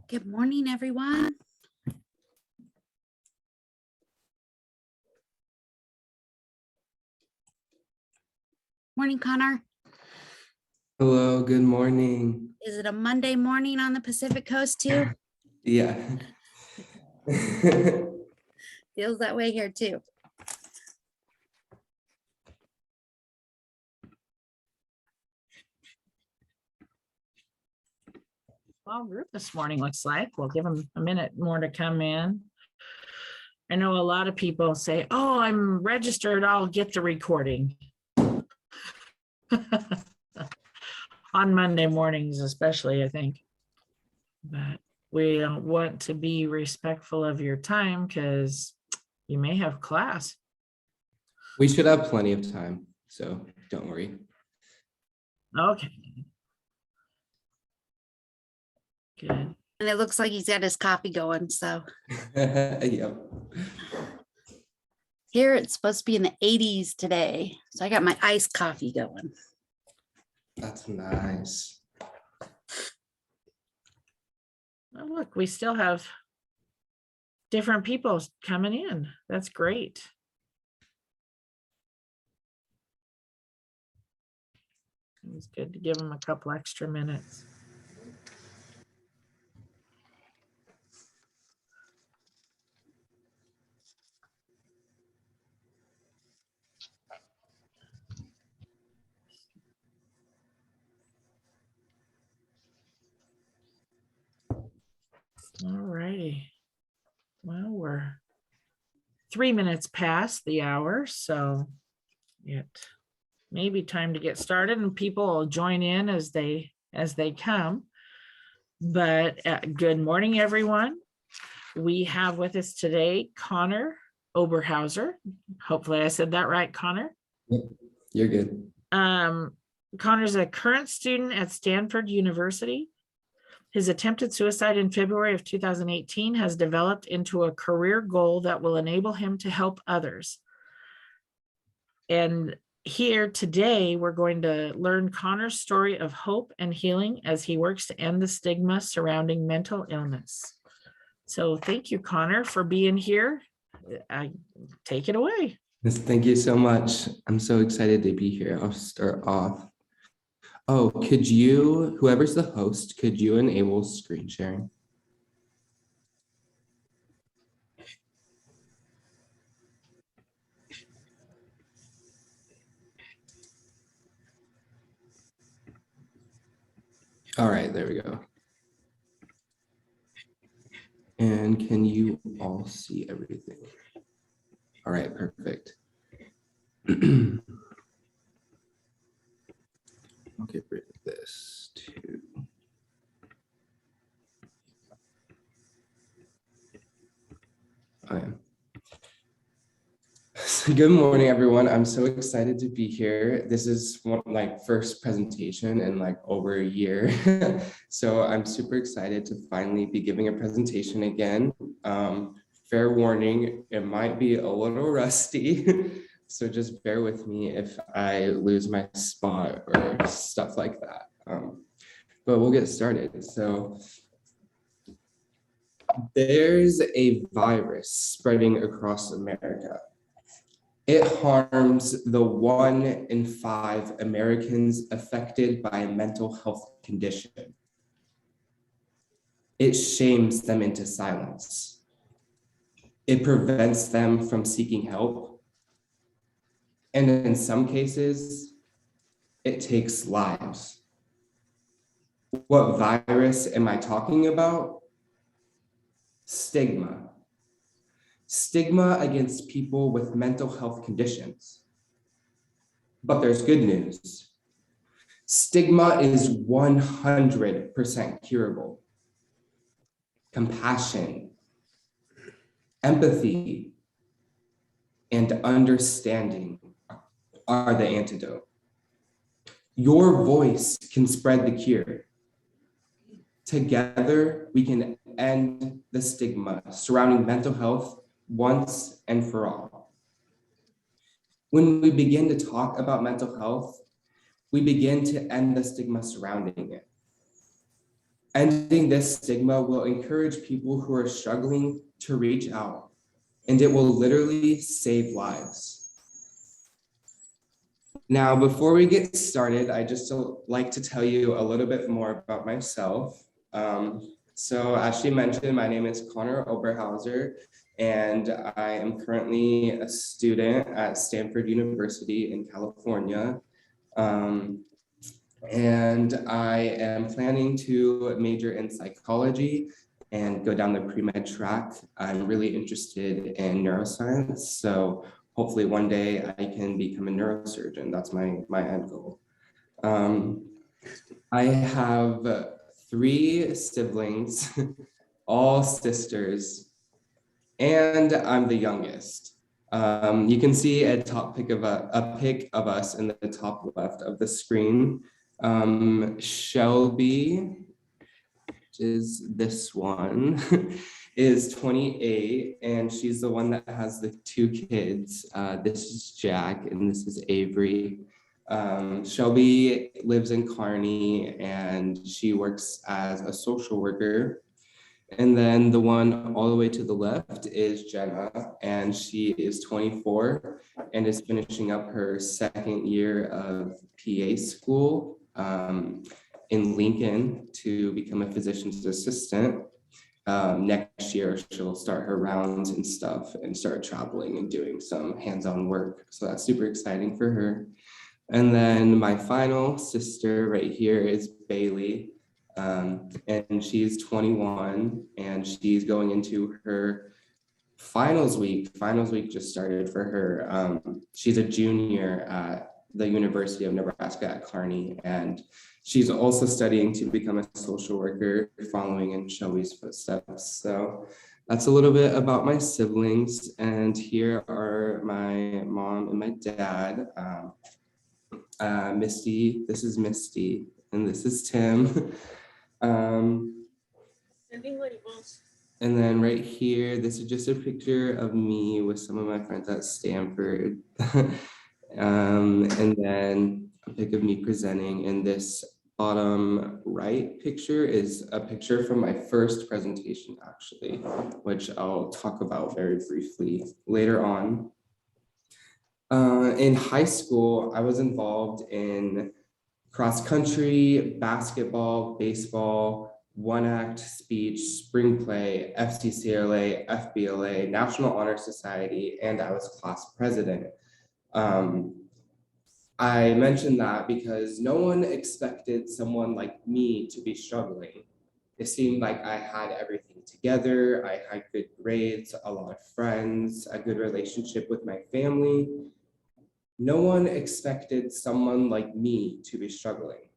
Good morning, everyone. Morning, Connor. Hello, good morning. Is it a Monday morning on the Pacific Coast too? Yeah. Feels that way here too. Small group this morning, looks like. We'll give them a minute more to come in. I know a lot of people say, oh, I'm registered, I'll get the recording. On Monday mornings, especially, I think. But we want to be respectful of your time because you may have class. We should have plenty of time, so don't worry. Okay. Good. And it looks like he's got his coffee going. So Yep. here it's supposed to be in the 80s today. So I got my iced coffee going. That's nice. Oh, look, we still have different people coming in. That's great. It's good to give them a couple extra minutes. All righty. Well, we're 3 minutes past the hour, so it may be time to get started, and people will join in as they come. But good morning, everyone. We have with us today Connor Oberhauser. Hopefully I said that right, Connor. Yep. You're good. Connor's a current student at Stanford University. His attempted suicide in February of 2018 has developed into a career goal that will enable him to help others. And here today, we're going to learn Connor's story of hope and healing as he works to end the stigma surrounding mental illness. So thank you, Connor, for being here. Take it away. Yes, thank you so much. I'm so excited to be here. I'll start off. Oh, could you, whoever's the host, could you enable screen sharing? All right, there we go. And can you all see everything? All right, perfect. I'll get rid of this too. Okay. Good morning, everyone. I'm so excited to be here. This is my first presentation in like over a year. So I'm super excited to finally be giving a presentation again. Fair warning, it might be a little rusty. So just bear with me if I lose my spot or stuff like that. But we'll get started. So there's a virus spreading across America. It harms the 1 in 5 Americans affected by a mental health condition. It shames them into silence. It prevents them from seeking help. And in some cases, it takes lives. What virus am I talking about? Stigma. Stigma against people with mental health conditions. But there's good news. Stigma is 100% curable. Compassion, empathy, and understanding are the antidote. Your voice can spread the cure. Together, we can end the stigma surrounding mental health once and for all. When we begin to talk about mental health, we begin to end the stigma surrounding it. Ending this stigma will encourage people who are struggling to reach out, and it will literally save lives. Now, before we get started, I just like to tell you a little bit more about myself. So as she mentioned, my name is Connor Oberhauser, and I am currently a student at Stanford University in California. And I am planning to major in psychology and go down the pre-med track. I'm really interested in neuroscience, so hopefully one day I can become a neurosurgeon. That's my end goal. I have 3 siblings, all sisters, and I'm the youngest. You can see a pic of us in the top left of the screen. Shelby, which is this one, is 28, and she's the one that has the 2 kids. This is Jack, and this is Avery. Shelby lives in Kearney, and she works as a social worker. And then the one all the way to the left is Jenna, and she is 24 and is finishing up her 2nd year of PA school in Lincoln to become a physician's assistant. Next year, she'll start her rounds and stuff and start traveling and doing some hands-on work. So that's super exciting for her. And then my final sister right here is Bailey. And she's 21 and she's going into her finals week. Finals week just started for her. She's a junior at the University of Nebraska at Kearney, and she's also studying to become a social worker, following in Shelby's footsteps. So that's a little bit about my siblings. And here are my mom and my dad. Misty, this is Misty, and this is Tim. And then right here, this is just a picture of me with some of my friends at Stanford. And then a pic of me presenting. And this bottom right picture is a picture from my first presentation, actually, which I'll talk about very briefly later on. In high school, I was involved in cross country, basketball, baseball, one-act speech, spring play, FCCLA, FBLA, National Honor Society, and I was class president. I mentioned that because no one expected someone like me to be struggling. It seemed like I had everything together. I had good grades, a lot of friends, a good relationship with my family. No one expected someone like me to be struggling.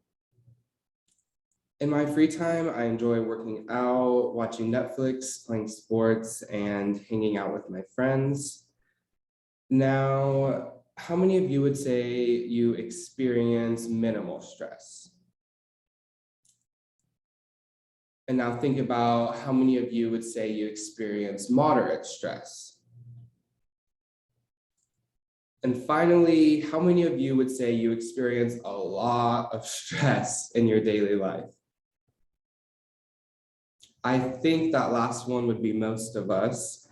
In my free time, I enjoy working out, watching Netflix, playing sports, and hanging out with my friends. Now, how many of you would say you experience minimal stress? And now think about how many of you would say you experience moderate stress? And finally, how many of you would say you experience a lot of stress in your daily life? I think that last one would be most of us.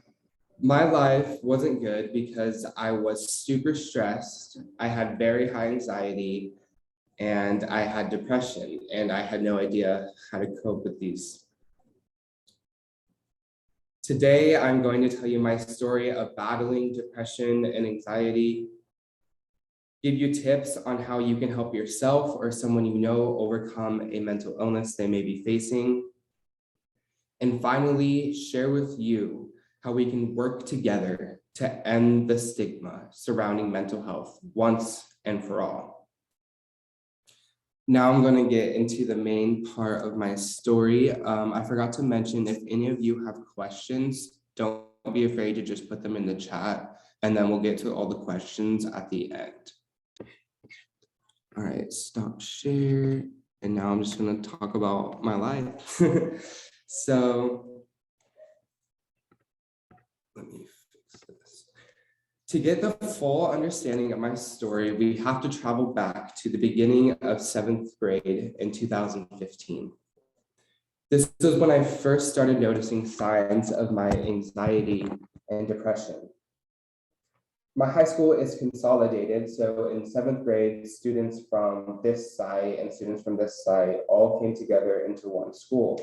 My life wasn't good because I was super stressed. I had very high anxiety and I had depression, and I had no idea how to cope with these. Today, I'm going to tell you my story of battling depression and anxiety, give you tips on how you can help yourself or someone you know overcome a mental illness they may be facing. And finally, share with you how we can work together to end the stigma surrounding mental health once and for all. Now I'm going to get into the main part of my story. I forgot to mention, if any of you have questions, don't be afraid to just put them in the chat, and then we'll get to all the questions at the end. All right, stop share. And now I'm just going to talk about my life. So let me fix this. To get the full understanding of my story, we have to travel back to the beginning of 7th grade in 2015. This was when I first started noticing signs of my anxiety and depression. My high school is consolidated, so in 7th grade, students from this site and students from this site all came together into one school.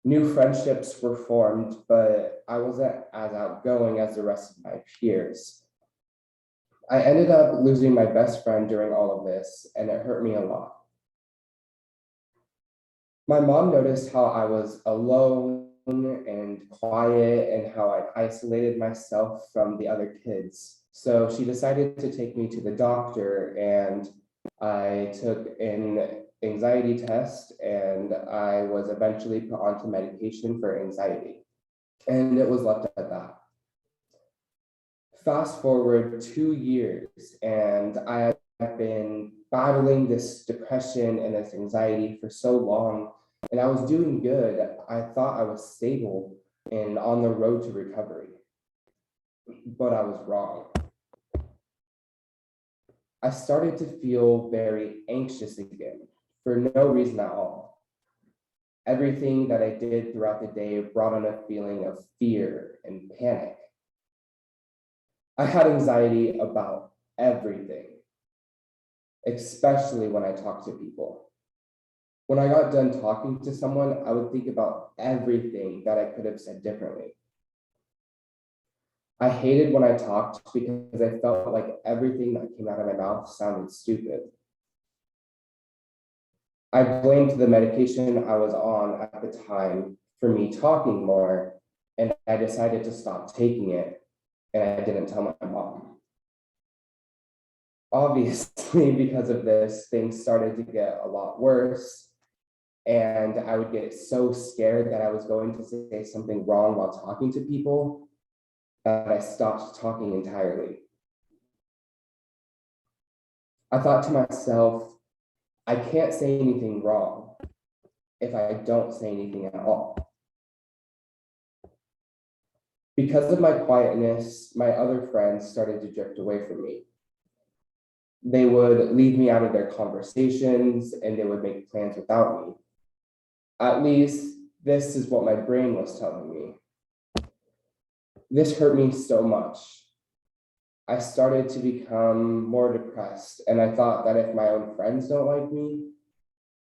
New friendships were formed, but I wasn't as outgoing as the rest of my peers. I ended up losing my best friend during all of this, and it hurt me a lot. My mom noticed how I was alone and quiet and how I isolated myself from the other kids. So she decided to take me to the doctor, and I took an anxiety test, and I was eventually put onto medication for anxiety. And it was left at that. Fast forward 2 years, and I have been battling this depression and this anxiety for so long, and I was doing good. I thought I was stable and on the road to recovery, but I was wrong. I started to feel very anxious again for no reason at all. Everything that I did throughout the day brought on a feeling of fear and panic. I had anxiety about everything, especially when I talked to people. When I got done talking to someone, I would think about everything that I could have said differently. I hated when I talked because I felt like everything that came out of my mouth sounded stupid. I blamed the medication I was on at the time for me talking more, and I decided to stop taking it, and I didn't tell my mom. Obviously, because of this, things started to get a lot worse, and I would get so scared that I was going to say something wrong while talking to people that I stopped talking entirely. I thought to myself, I can't say anything wrong if I don't say anything at all. Because of my quietness, my other friends started to drift away from me. They would leave me out of their conversations, and they would make plans without me. At least this is what my brain was telling me. This hurt me so much. I started to become more depressed, and I thought that if my own friends don't like me,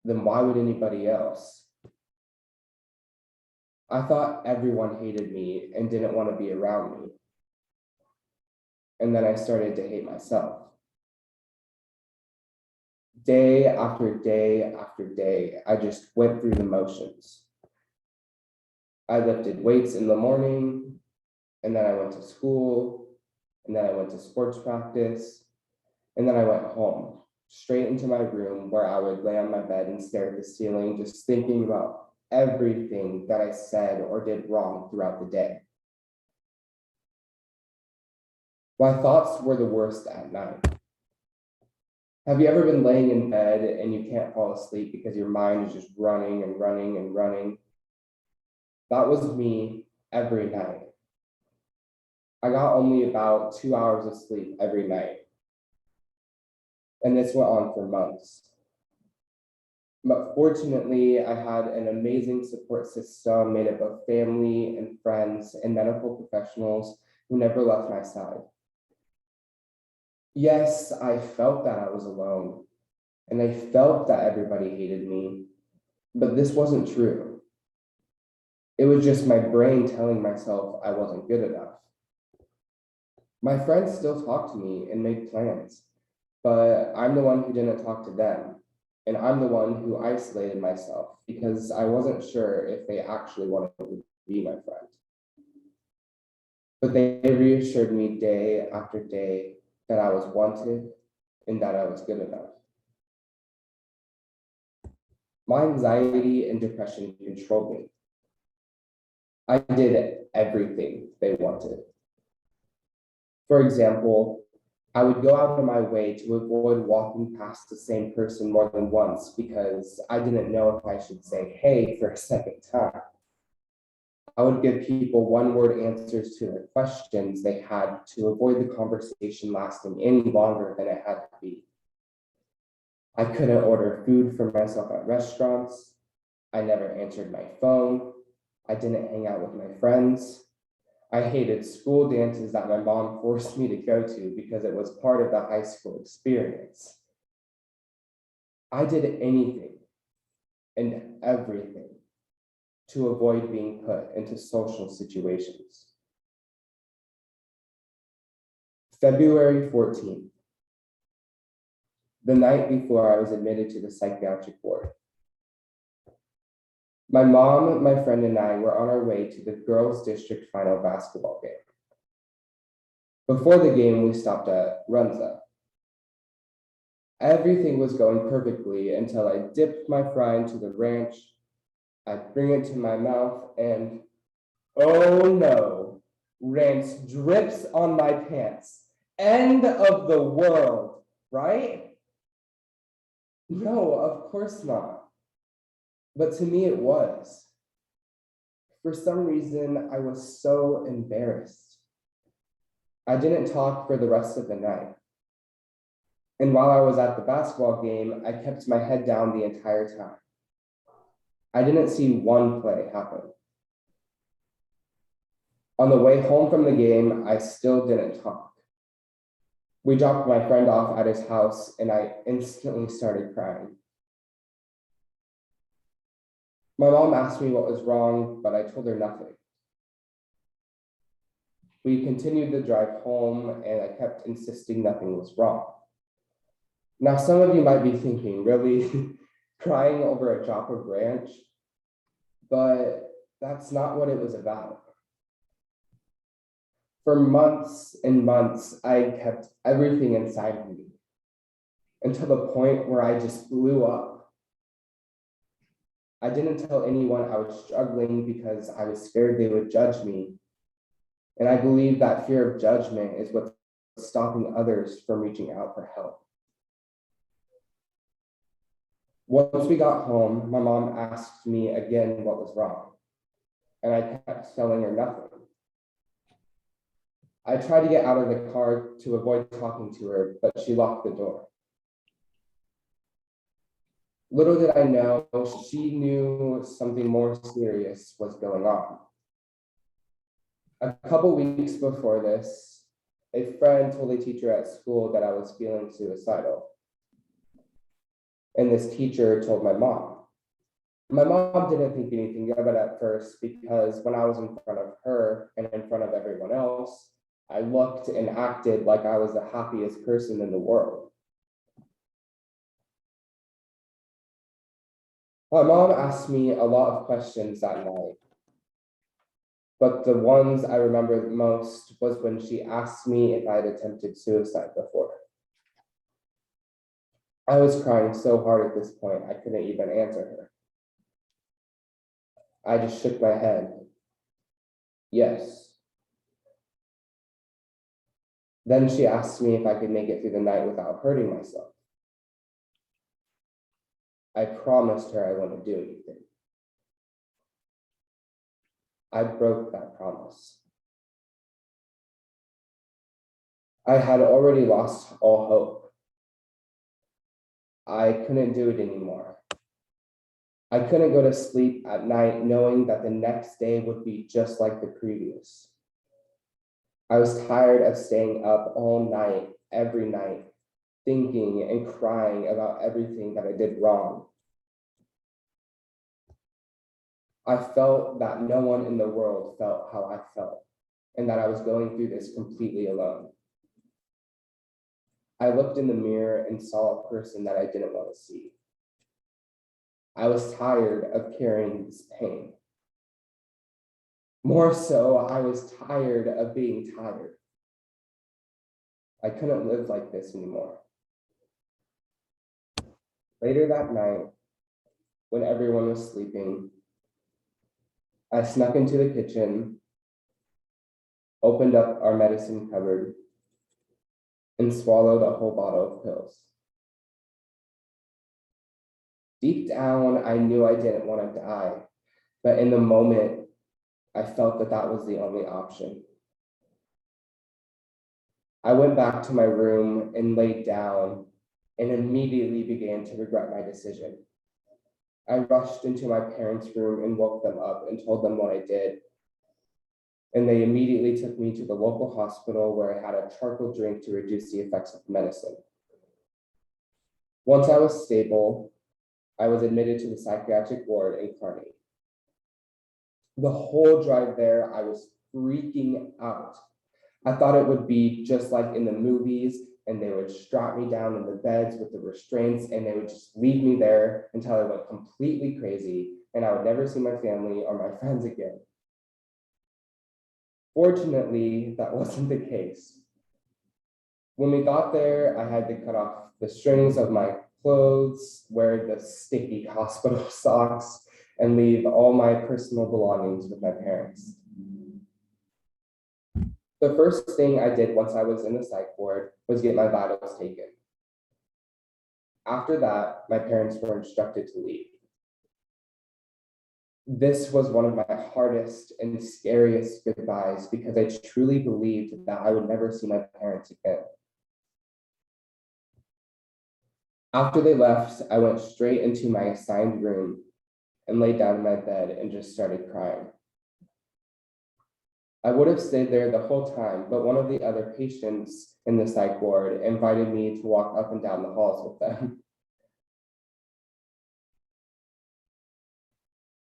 then why would anybody else? I thought everyone hated me and didn't want to be around me. And then I started to hate myself. Day after day after day, I just went through the motions. I lifted weights in the morning, and then I went to school, and then I went to sports practice, and then I went home, straight into my room where I would lay on my bed and stare at the ceiling, just thinking about everything that I said or did wrong throughout the day. My thoughts were the worst at night. Have you ever been laying in bed and you can't fall asleep because your mind is just running and running and running? That was me every night. I got only about 2 hours of sleep every night. And this went on for months. But fortunately, I had an amazing support system made up of family and friends and medical professionals who never left my side. Yes, I felt that I was alone, and I felt that everybody hated me, but this wasn't true. It was just my brain telling myself I wasn't good enough. My friends still talk to me and make plans, but I'm the one who didn't talk to them, and I'm the one who isolated myself because I wasn't sure if they actually wanted to be my friend. But they reassured me day after day that I was wanted and that I was good enough. My anxiety and depression controlled me. I did everything they wanted. For example, I would go out of my way to avoid walking past the same person more than once because I didn't know if I should say hey for a second time. I would give people one-word answers to their questions they had to avoid the conversation lasting any longer than it had to be. I couldn't order food for myself at restaurants. I never answered my phone. I didn't hang out with my friends. I hated school dances that my mom forced me to go to because it was part of the high school experience. I did anything and everything to avoid being put into social situations. February 14th, the night before I was admitted to the psychiatric ward. My mom, my friend, and I were on our way to the girls' district final basketball game. Before the game, we stopped at Runza. Everything was going perfectly until I dipped my fry into the ranch. I bring it to my mouth and, oh no, ranch drips on my pants. End of the world, right? No, of course not. But to me, it was. For some reason, I was so embarrassed. I didn't talk for the rest of the night. And while I was at the basketball game, I kept my head down the entire time. I didn't see one play happen. On the way home from the game, I still didn't talk. We dropped my friend off at his house, and I instantly started crying. My mom asked me what was wrong, but I told her nothing. We continued the drive home, and I kept insisting nothing was wrong. Now, some of you might be thinking, really, crying over a drop of ranch? But that's not what it was about. For months and months, I kept everything inside of me until the point where I just blew up. I didn't tell anyone I was struggling because I was scared they would judge me. And I believe that fear of judgment is what's stopping others from reaching out for help. Once we got home, my mom asked me again what was wrong, and I kept telling her nothing. I tried to get out of the car to avoid talking to her, but she locked the door. Little did I know, she knew something more serious was going on. A couple weeks before this, a friend told a teacher at school that I was feeling suicidal. And this teacher told my mom. My mom didn't think anything of it at first because when I was in front of her and in front of everyone else, I looked and acted like I was the happiest person in the world. My mom asked me a lot of questions that night, but the ones I remember most was when she asked me if I had attempted suicide before. I was crying so hard at this point, I couldn't even answer her. I just shook my head. Yes. Then she asked me if I could make it through the night without hurting myself. I promised her I wouldn't do anything. I broke that promise. I had already lost all hope. I couldn't do it anymore. I couldn't go to sleep at night knowing that the next day would be just like the previous. I was tired of staying up all night, every night, thinking and crying about everything that I did wrong. I felt that no one in the world felt how I felt, and that I was going through this completely alone. I looked in the mirror and saw a person that I didn't want to see. I was tired of carrying this pain. More so, I was tired of being tired. I couldn't live like this anymore. Later that night, when everyone was sleeping, I snuck into the kitchen, opened up our medicine cupboard, and swallowed a whole bottle of pills. Deep down, I knew I didn't want to die, but in the moment, I felt that that was the only option. I went back to my room and laid down and immediately began to regret my decision. I rushed into my parents' room and woke them up and told them what I did. And they immediately took me to the local hospital where I had a charcoal drink to reduce the effects of medicine. Once I was stable, I was admitted to the psychiatric ward in Kearney. The whole drive there, I was freaking out. I thought it would be just like in the movies, and they would strap me down in the beds with the restraints, and they would just leave me there until I went completely crazy, and I would never see my family or my friends again. Fortunately, that wasn't the case. When we got there, I had to cut off the strings of my clothes, wear the sticky hospital socks, and leave all my personal belongings with my parents. The first thing I did once I was in the psych ward was get my vitals taken. After that, my parents were instructed to leave. This was one of my hardest and scariest goodbyes because I truly believed that I would never see my parents again. After they left, I went straight into my assigned room and laid down in my bed and just started crying. I would have stayed there the whole time, but one of the other patients in the psych ward invited me to walk up and down the halls with them.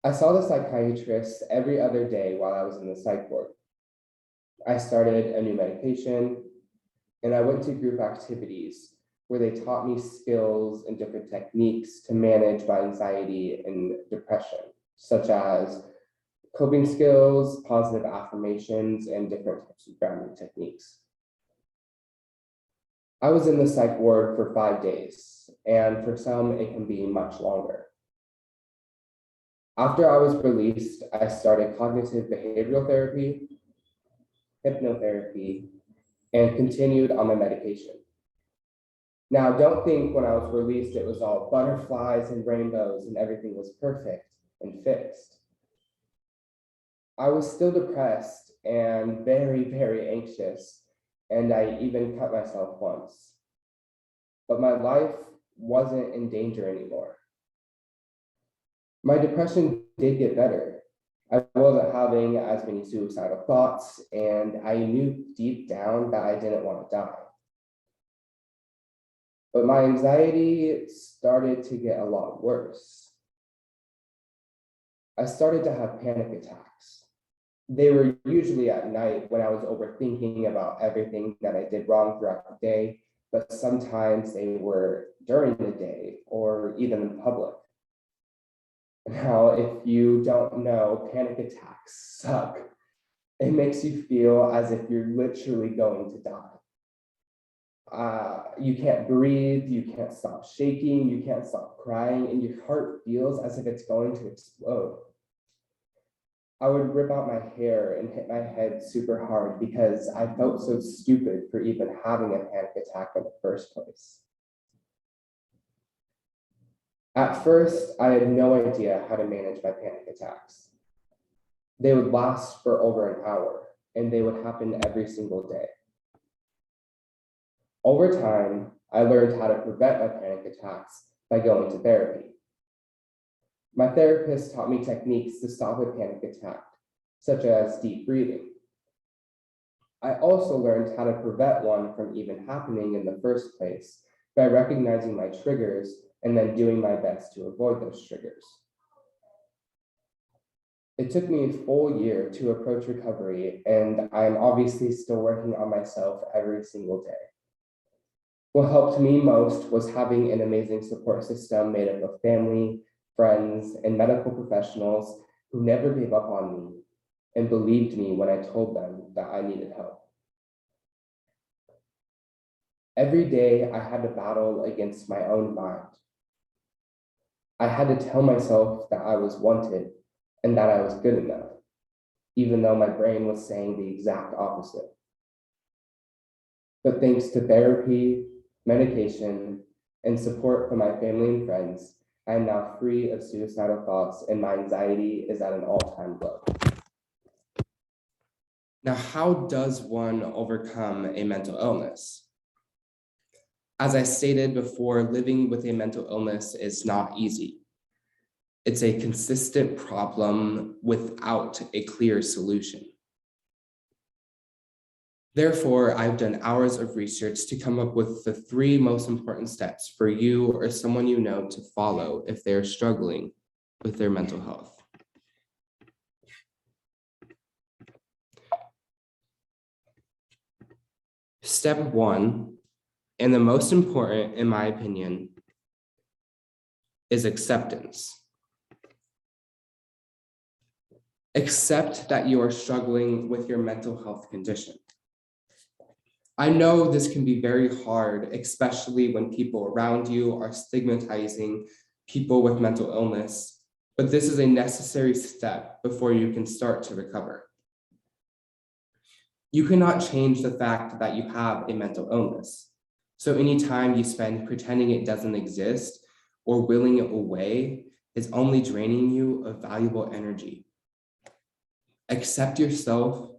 I saw the psychiatrist every other day while I was in the psych ward. I started a new medication, and I went to group activities where they taught me skills and different techniques to manage my anxiety and depression, such as coping skills, positive affirmations, and different types of grounding techniques. I was in the psych ward for 5 days, and for some, it can be much longer. After I was released, I started cognitive behavioral therapy, hypnotherapy, and continued on my medication. Now, don't think when I was released, it was all butterflies and rainbows and everything was perfect and fixed. I was still depressed and very, very anxious, and I even cut myself once. But my life wasn't in danger anymore. My depression did get better. I wasn't having as many suicidal thoughts, and I knew deep down that I didn't want to die. But my anxiety started to get a lot worse. I started to have panic attacks. They were usually at night when I was overthinking about everything that I did wrong throughout the day, but sometimes they were during the day or even in public. Now, if you don't know, panic attacks suck. It makes you feel as if you're literally going to die. You can't breathe, you can't stop shaking, you can't stop crying, and your heart feels as if it's going to explode. I would rip out my hair and hit my head super hard because I felt so stupid for even having a panic attack in the first place. At first, I had no idea how to manage my panic attacks. They would last for over an hour, and they would happen every single day. Over time, I learned how to prevent my panic attacks by going to therapy. My therapist taught me techniques to stop a panic attack, such as deep breathing. I also learned how to prevent one from even happening in the first place by recognizing my triggers and then doing my best to avoid those triggers. It took me a full year to approach recovery, and I'm obviously still working on myself every single day. What helped me most was having an amazing support system made up of family, friends, and medical professionals who never gave up on me and believed me when I told them that I needed help. Every day I had to battle against my own mind. I had to tell myself that I was wanted and that I was good enough, even though my brain was saying the exact opposite. But thanks to therapy, medication, and support from my family and friends, I am now free of suicidal thoughts and my anxiety is at an all-time low. Now, how does one overcome a mental illness? As I stated before, living with a mental illness is not easy. It's a consistent problem without a clear solution. Therefore, I've done hours of research to come up with the 3 most important steps for you or someone you know to follow if they're struggling with their mental health. Step 1, and the most important in my opinion, is acceptance. Accept that you are struggling with your mental health condition. I know this can be very hard, especially when people around you are stigmatizing people with mental illness, but this is a necessary step before you can start to recover. You cannot change the fact that you have a mental illness. So any time you spend pretending it doesn't exist or willing it away is only draining you of valuable energy. Accept yourself,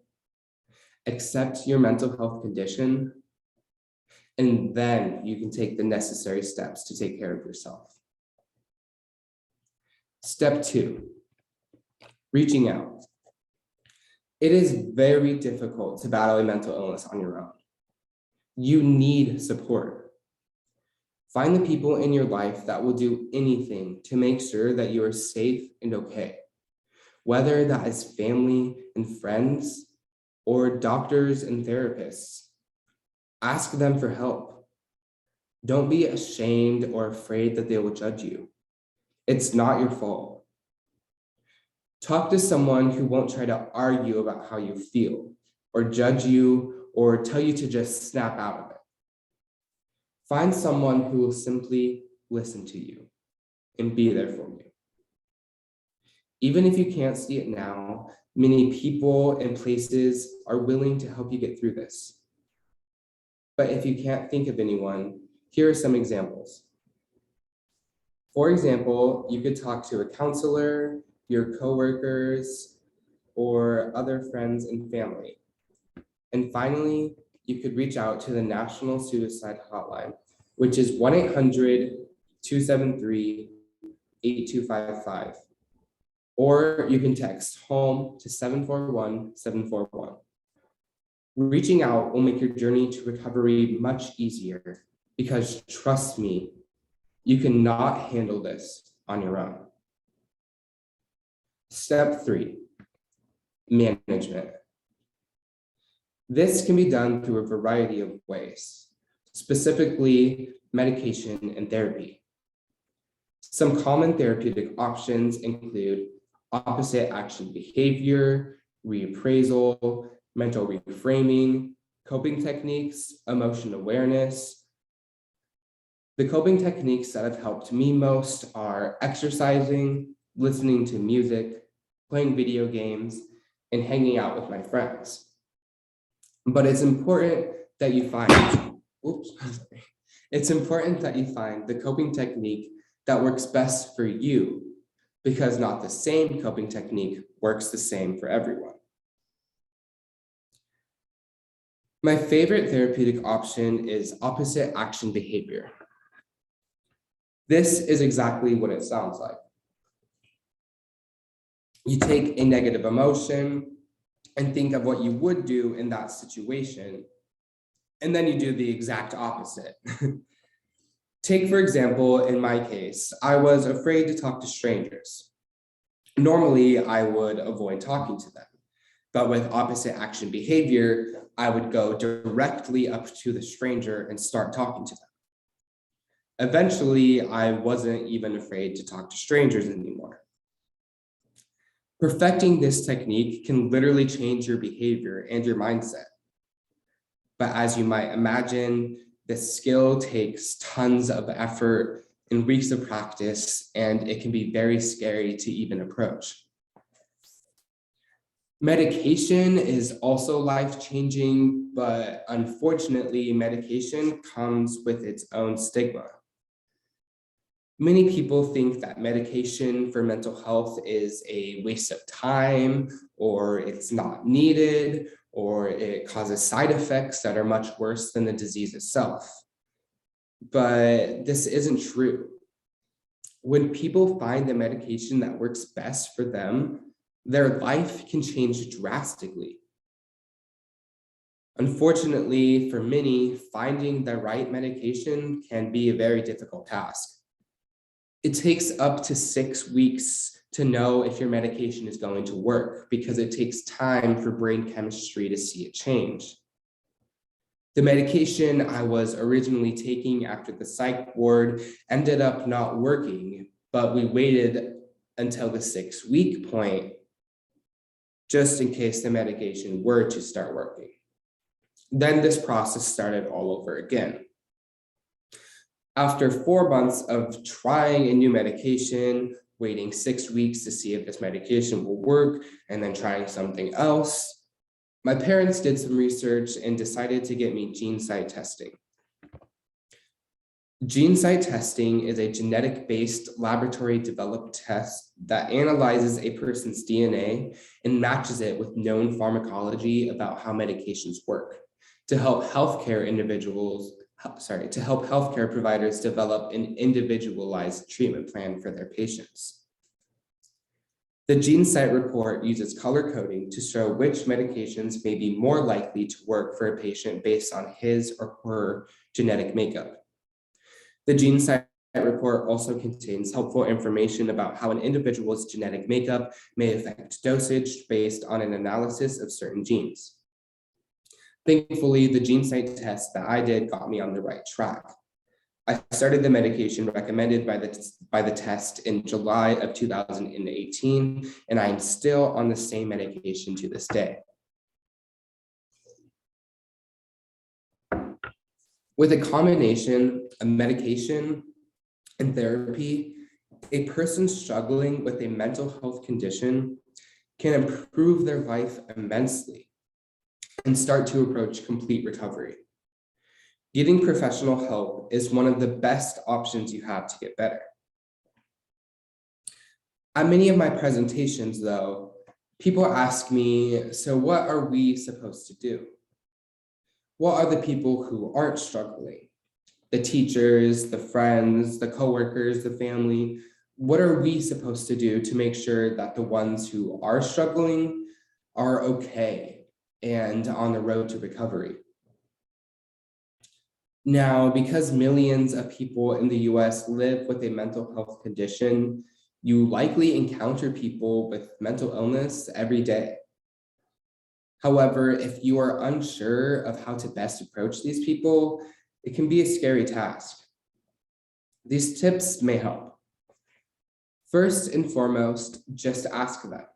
accept your mental health condition, and then you can take the necessary steps to take care of yourself. Step 2, reaching out. It is very difficult to battle a mental illness on your own. You need support. Find the people in your life that will do anything to make sure that you are safe and okay, whether that is family and friends or doctors and therapists. Ask them for help. Don't be ashamed or afraid that they will judge you. It's not your fault. Talk to someone who won't try to argue about how you feel or judge you or tell you to just snap out of it. Find someone who will simply listen to you and be there for you. Even if you can't see it now, many people and places are willing to help you get through this. But if you can't think of anyone, here are some examples. For example, you could talk to a counselor, your coworkers, or other friends and family. And finally, you could reach out to the National Suicide Hotline, which is 1-800-273-8255. Or you can text HOME to 741-741. Reaching out will make your journey to recovery much easier because trust me, you cannot handle this on your own. Step 3, management. This can be done through a variety of ways, specifically medication and therapy. Some common therapeutic options include opposite action behavior, reappraisal, mental reframing, coping techniques, emotion awareness. The coping techniques that have helped me most are exercising, listening to music, playing video games, and hanging out with my friends. But it's important that you find, it's important that you find the coping technique that works best for you, because not the same coping technique works the same for everyone. My favorite therapeutic option is opposite action behavior. This is exactly what it sounds like. You take a negative emotion and think of what you would do in that situation, and then you do the exact opposite. Take, for example, in my case, I was afraid to talk to strangers. Normally, I would avoid talking to them, but with opposite action behavior, I would go directly up to the stranger and start talking to them. Eventually, I wasn't even afraid to talk to strangers anymore. Perfecting this technique can literally change your behavior and your mindset. But as you might imagine, this skill takes tons of effort and weeks of practice, and it can be very scary to even approach. Medication is also life-changing, but unfortunately, medication comes with its own stigma. Many people think that medication for mental health is a waste of time, or it's not needed, or it causes side effects that are much worse than the disease itself. But this isn't true. When people find the medication that works best for them, their life can change drastically. Unfortunately, for many, finding the right medication can be a very difficult task. It takes up to 6 weeks to know if your medication is going to work because it takes time for brain chemistry to see it change. The medication I was originally taking after the psych ward ended up not working, but we waited until the 6-week point just in case the medication were to start working. Then this process started all over again. After 4 months of trying a new medication, waiting 6 weeks to see if this medication will work, and then trying something else, my parents did some research and decided to get me gene site testing. Gene site testing is a genetic-based laboratory-developed test that analyzes a person's DNA and matches it with known pharmacology about how medications work to help healthcare providers develop an individualized treatment plan for their patients. The gene site report uses color coding to show which medications may be more likely to work for a patient based on his or her genetic makeup. The gene site report also contains helpful information about how an individual's genetic makeup may affect dosage based on an analysis of certain genes. Thankfully, the gene site test that I did got me on the right track. I started the medication recommended by the test in July of 2018, and I'm still on the same medication to this day. With a combination of medication and therapy, a person struggling with a mental health condition can improve their life immensely and start to approach complete recovery. Getting professional help is one of the best options you have to get better. At many of my presentations, though, people ask me, so what are we supposed to do? What are the people who aren't struggling? The teachers, the friends, the coworkers, the family, what are we supposed to do to make sure that the ones who are struggling are okay and on the road to recovery? Now, because millions of people in the US live with a mental health condition, you likely encounter people with mental illness every day. However, if you are unsure of how to best approach these people, it can be a scary task. These tips may help. First and foremost, just ask them.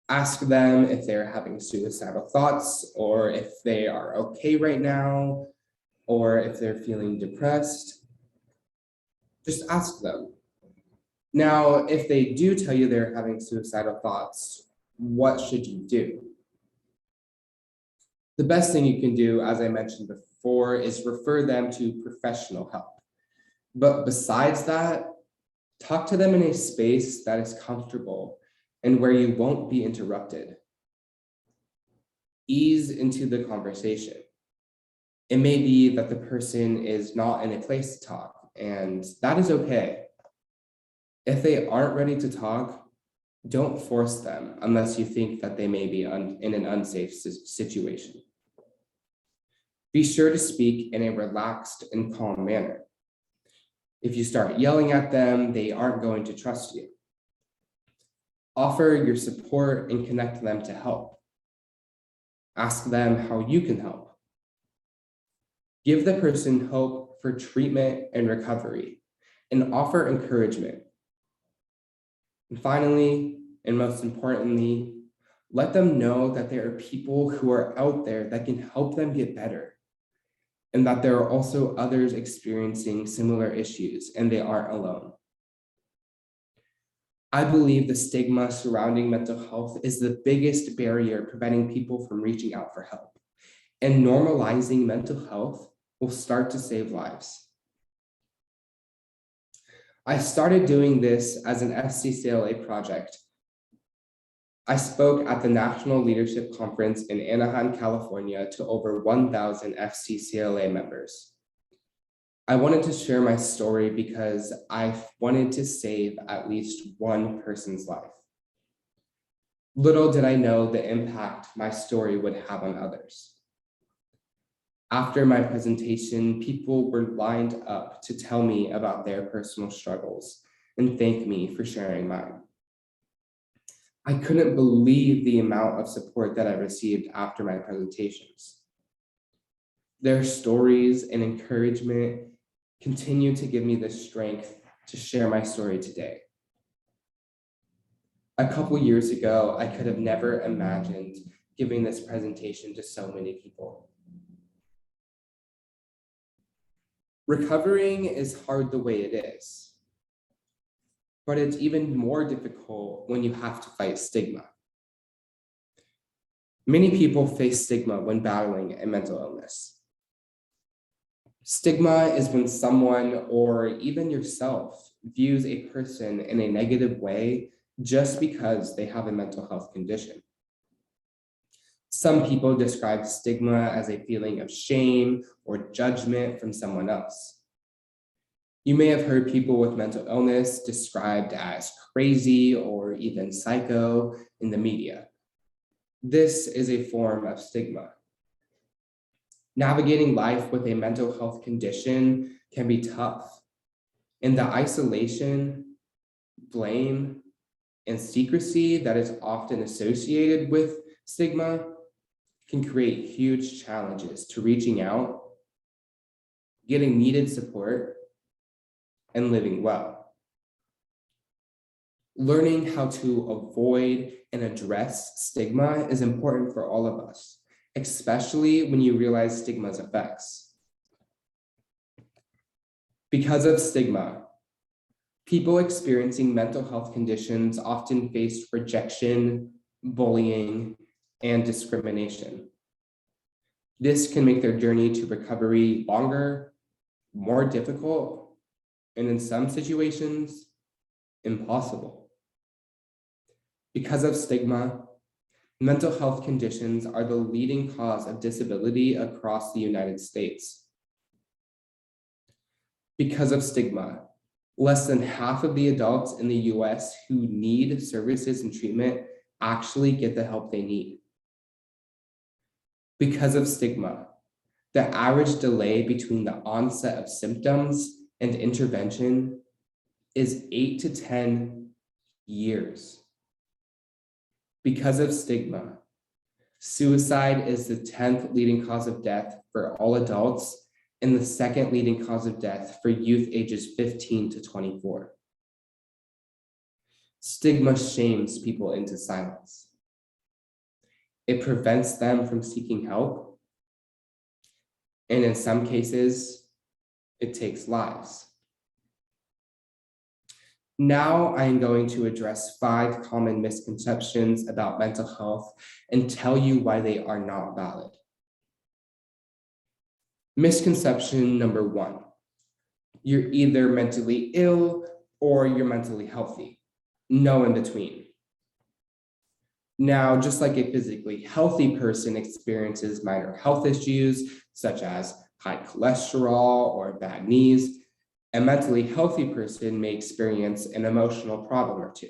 Ask them if they're having suicidal thoughts, or if they are okay right now, or if they're feeling depressed. Just ask them. Now, if they do tell you they're having suicidal thoughts, what should you do? The best thing you can do, as I mentioned before, is refer them to professional help. But besides that, talk to them in a space that is comfortable and where you won't be interrupted. Ease into the conversation. It may be that the person is not in a place to talk, and that is okay. If they aren't ready to talk, don't force them unless you think that they may be in an unsafe situation. Be sure to speak in a relaxed and calm manner. If you start yelling at them, they aren't going to trust you. Offer your support and connect them to help. Ask them how you can help. Give the person hope for treatment and recovery, and offer encouragement. And finally, and most importantly, let them know that there are people who are out there that can help them get better, and that there are also others experiencing similar issues, and they aren't alone. I believe the stigma surrounding mental health is the biggest barrier preventing people from reaching out for help, and normalizing mental health will start to save lives. I started doing this as an FCCLA project. I spoke at the National Leadership Conference in Anaheim, California to over 1,000 FCCLA members. I wanted to share my story because I wanted to save at least one person's life. Little did I know the impact my story would have on others. After my presentation, people were lined up to tell me about their personal struggles and thank me for sharing mine. I couldn't believe the amount of support that I received after my presentations. Their stories and encouragement continue to give me the strength to share my story today. A couple years ago, I could have never imagined giving this presentation to so many people. Recovering is hard the way it is, but it's even more difficult when you have to fight stigma. Many people face stigma when battling a mental illness. Stigma is when someone or even yourself views a person in a negative way just because they have a mental health condition. Some people describe stigma as a feeling of shame or judgment from someone else. You may have heard people with mental illness described as crazy or even psycho in the media. This is a form of stigma. Navigating life with a mental health condition can be tough, and the isolation, blame, and secrecy that is often associated with stigma can create huge challenges to reaching out, getting needed support, and living well. Learning how to avoid and address stigma is important for all of us, especially when you realize stigma's effects. Because of stigma, people experiencing mental health conditions often face rejection, bullying, and discrimination. This can make their journey to recovery longer, more difficult, and in some situations, impossible. Because of stigma, mental health conditions are the leading cause of disability across the United States. Because of stigma, less than half of the adults in the US who need services and treatment actually get the help they need. Because of stigma, the average delay between the onset of symptoms and intervention is 8 to 10 years. Because of stigma, suicide is the 10th leading cause of death for all adults and the second leading cause of death for youth ages 15 to 24. Stigma shames people into silence. It prevents them from seeking help, and in some cases, it takes lives. Now I am going to address 5 common misconceptions about mental health and tell you why they are not valid. Misconception number 1, you're either mentally ill or you're mentally healthy, no in between. Now, just like a physically healthy person experiences minor health issues such as high cholesterol or bad knees, a mentally healthy person may experience an emotional problem or two.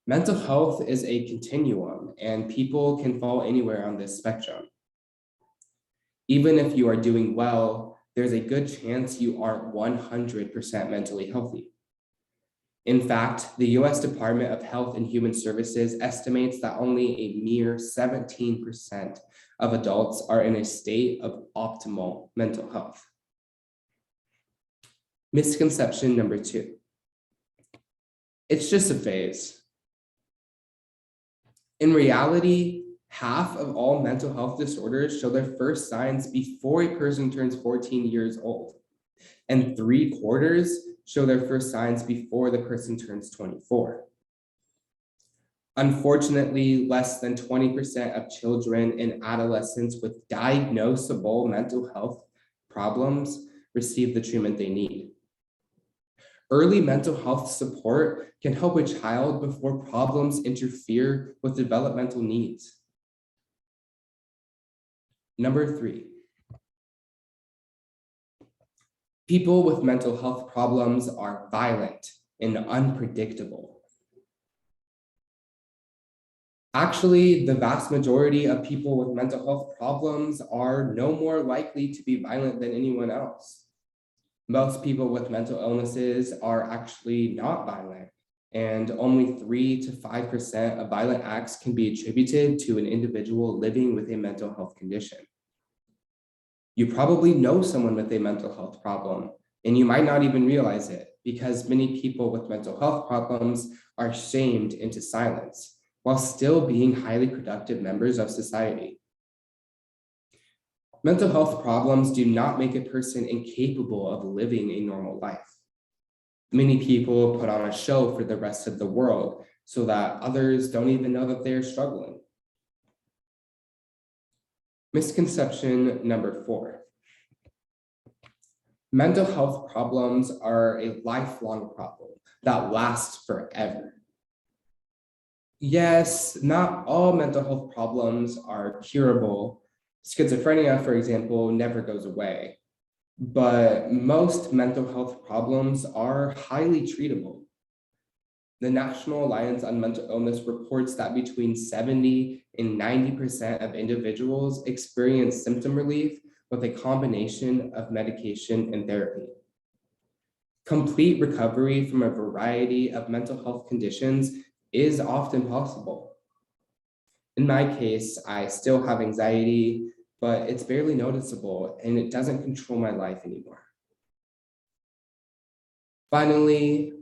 Mental health is a continuum, and people can fall anywhere on this spectrum. Even if you are doing well, there's a good chance you aren't 100% mentally healthy. In fact, the US Department of Health and Human Services estimates that only a mere 17% of adults are in a state of optimal mental health. Misconception number 2, it's just a phase. In reality, half of all mental health disorders show their first signs before a person turns 14 years old, and 3/4 show their first signs before the person turns 24. Unfortunately, less than 20% of children and adolescents with diagnosable mental health problems receive the treatment they need. Early mental health support can help a child before problems interfere with developmental needs. Number 3, People with mental health problems are violent and unpredictable. Actually, the vast majority of people with mental health problems are no more likely to be violent than anyone else. Most people with mental illnesses are actually not violent, and only 3 to 5% of violent acts can be attributed to an individual living with a mental health condition. You probably know someone with a mental health problem, and you might not even realize it because many people with mental health problems are shamed into silence while still being highly productive members of society. Mental health problems do not make a person incapable of living a normal life. Many people put on a show for the rest of the world so that others don't even know that they're struggling. Misconception number 4. Mental health problems are a lifelong problem that lasts forever. Yes, not all mental health problems are curable. Schizophrenia, for example, never goes away, but most mental health problems are highly treatable. The National Alliance on Mental Illness reports that between 70 and 90% of individuals experience symptom relief with a combination of medication and therapy. Complete recovery from a variety of mental health conditions is often possible. In my case, I still have anxiety, but it's barely noticeable and it doesn't control my life anymore. Finally,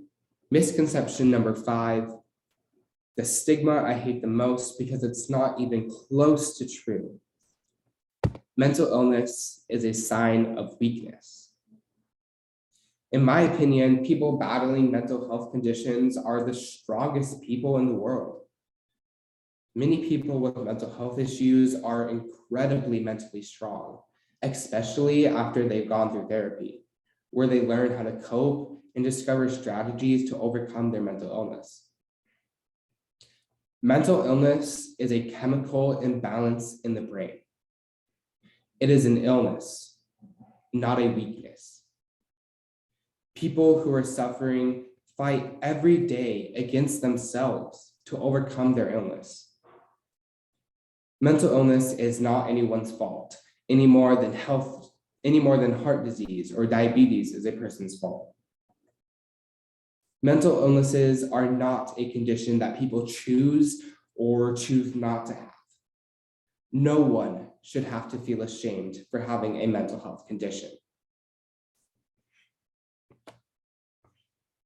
misconception number 5, the stigma I hate the most because it's not even close to true. Mental illness is a sign of weakness. In my opinion, people battling mental health conditions are the strongest people in the world. Many people with mental health issues are incredibly mentally strong, especially after they've gone through therapy, where they learn how to cope and discover strategies to overcome their mental illness. Mental illness is a chemical imbalance in the brain. It is an illness, not a weakness. People who are suffering fight every day against themselves to overcome their illness. Mental illness is not anyone's fault any more than heart disease or diabetes is a person's fault. Mental illnesses are not a condition that people choose or choose not to have. No one should have to feel ashamed for having a mental health condition.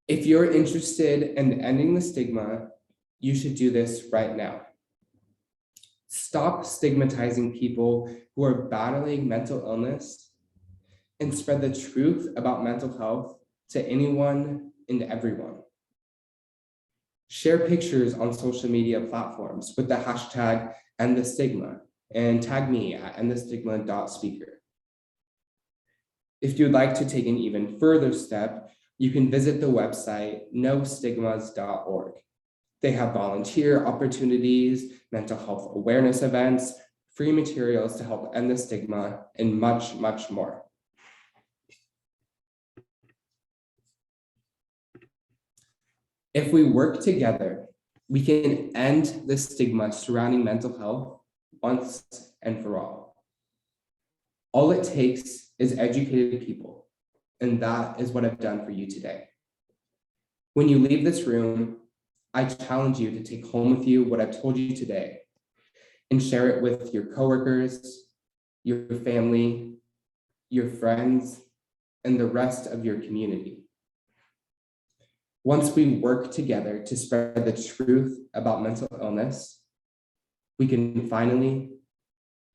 If you're interested in ending the stigma, you should do this right now. Stop stigmatizing people who are battling mental illness and spread the truth about mental health to anyone and everyone. Share pictures on social media platforms with the hashtag #EndTheStigma and tag me at endthestigma.speaker. If you'd like to take an even further step, you can visit the website nostigmas.org. They have volunteer opportunities, mental health awareness events, free materials to help end the stigma, and much, much more. If we work together, we can end the stigma surrounding mental health once and for all. All it takes is educated people, and that is what I've done for you today. When you leave this room, I challenge you to take home with you what I've told you today and share it with your coworkers, your family, your friends, and the rest of your community. Once we work together to spread the truth about mental illness, we can finally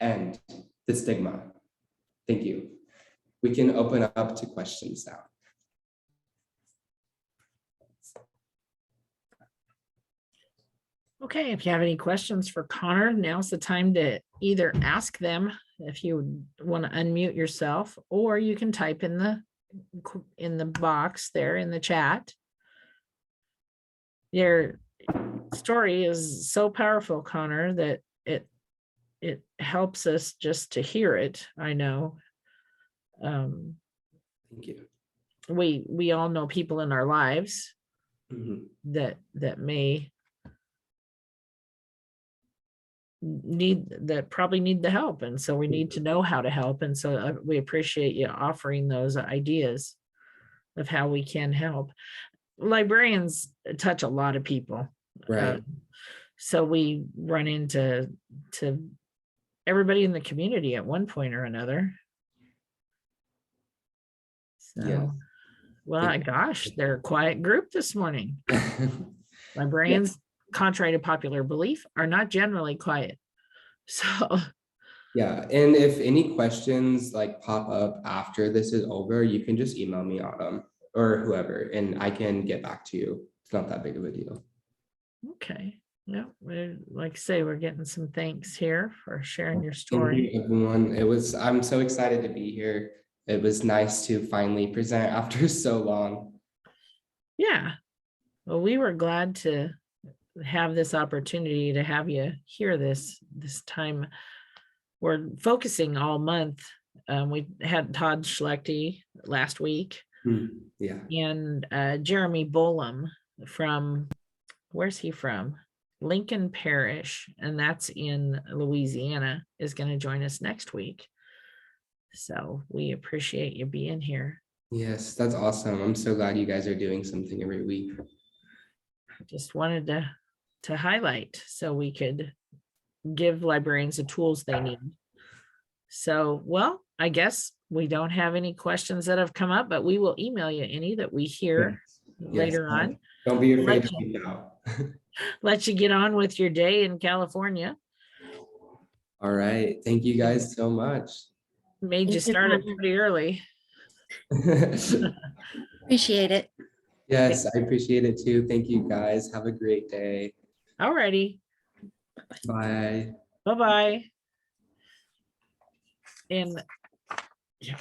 end the stigma. Thank you. We can open up to questions now. Okay, if you have any questions for Connor, now's the time to either ask them if you want to unmute yourself, or you can type in the box there in the chat. Your story is so powerful, Connor, that it helps us just to hear it. I know. Thank you. we all know people in our lives Mhm. that may probably need the help, and so we need to know how to help, and so we appreciate you offering those ideas of how we can help. Librarians touch a lot of people, Right. so we run into everybody in the community at one point or another. So Yeah. well, gosh, they're a quiet group this morning. Librarians, contrary to popular belief, are not generally quiet. So Yeah, and if any questions like pop up after this is over, you can just email me, Autumn, or whoever, and I can get back to you. It's not that big of a deal. okay. Yeah, like I say, we're getting some thanks here for sharing your Thank story. you, everyone. I'm so excited to be here. It was nice to finally present after so long. Yeah. Well, we were glad to have this opportunity to have you hear this time. We're focusing all month. We had Todd Schlechte last week Yeah. and Jeremy Bolam from, where's he from? Lincoln Parish, and that's in Louisiana, is going to join us next week. So we appreciate you being here. Yes, that's awesome. I'm so glad you guys are doing something every week. Just wanted to highlight so we could give librarians the tools they need. So, well, I guess we don't have any questions that have come up, but we will email you any that we hear later on. Don't be afraid to reach out. Let you get on with your day in California. All right. Thank you guys so much. Made you Thank you, start it Connor. pretty early. Appreciate it. Yes, I appreciate it too. Thank you guys. Have a great day. All righty. Bye. Bye-bye. And yeah.